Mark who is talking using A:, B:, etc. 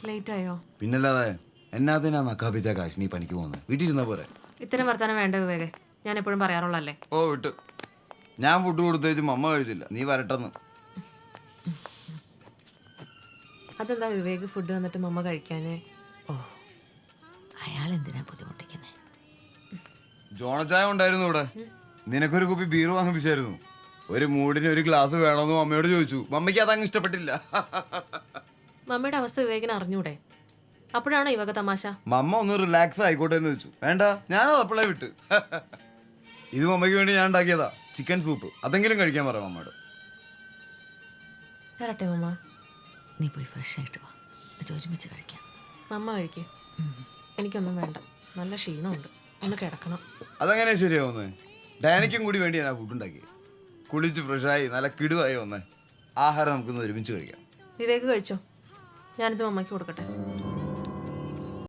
A: Late ആയോ?
B: പിന്നല്ലാതെ എന്നാത്തിനാ നക്കാപ്പിച്ച കാശ് നീ പണിക്ക് പോകുന്നത്? വീട്ടിലിരുന്ന പോരെ.
A: ഇത്തരം വർത്താനം വേണ്ട വിവേകെ, ഞാൻ എപ്പോഴും പറയാറുള്ളല്ലേ.
B: ഓ വിട്ടു. ഞാൻ ഫുഡ് കൊടുത്തേച്ചും അമ്മ കഴിച്ചില്ല, നീ വരട്ടെന്ന്.
A: അതെന്താ വിവേക് ഫുഡ് വന്നിട്ട് മമ്മ കഴിക്കാനേ?
C: ഓ, അയാൾ എന്തിനാ ബുദ്ധിമുട്ടിക്കുന്നേ?
B: ജോണച്ചായ ഉണ്ടായിരുന്നു ഇവിടെ. നിനക്കൊരു കുപ്പി ബീർ വാങ്ങിപ്പിച്ചായിരുന്നു. ഒരു മൂടിന് ഒരു ഗ്ലാസ് വേണമെന്ന് മമ്മയോട് ചോദിച്ചു. മമ്മയ്ക്ക് അതങ്ങ് ഇഷ്ടപ്പെട്ടില്ല.
A: മമ്മയുടെ അവസ്ഥ വിവേകിന് അറിഞ്ഞൂടെ? അപ്പോഴാണോ ഇവക തമാശ?
B: മമ്മ ഒന്ന് റിലാക്സ് ആയിക്കോട്ടെ എന്ന് വെച്ചു. വേണ്ട, ഞാനത് അപ്പോഴേ വിട്ട്. ഇത് മമ്മയ്ക്ക് വേണ്ടി ഞാൻ ഉണ്ടാക്കിയതാ, ചിക്കൻ സൂപ്പ്. അതെങ്കിലും കഴിക്കാൻ പറയാം മമ്മയോട്.
A: തരട്ടെ മമ്മ?
C: നീ പോയി ഫ്രഷ് ആയിട്ട് വാ, എന്നിട്ട് ഒരുമിച്ച് കഴിക്കാം.
A: മമ്മ കഴിക്കേ, എനിക്കൊന്നും വേണ്ട. നല്ല ക്ഷീണമുണ്ട്, ഒന്ന് കിടക്കണം.
B: അതെങ്ങനെയാ ശരിയാവുന്നേ? ഡാനിക്കും കൂടി വേണ്ടി ഞാൻ ഫുഡ് ഉണ്ടാക്കി. കുളിച്ച് ഫ്രഷായി നല്ല കിടുവായി വന്നേ. ആഹാരം നമുക്കൊന്ന് ഒരുമിച്ച് കഴിക്കാം.
A: വിവേക് കഴിച്ചോ? ഞാനിത് മമ്മയ്ക്ക് കൊടുക്കട്ടെ.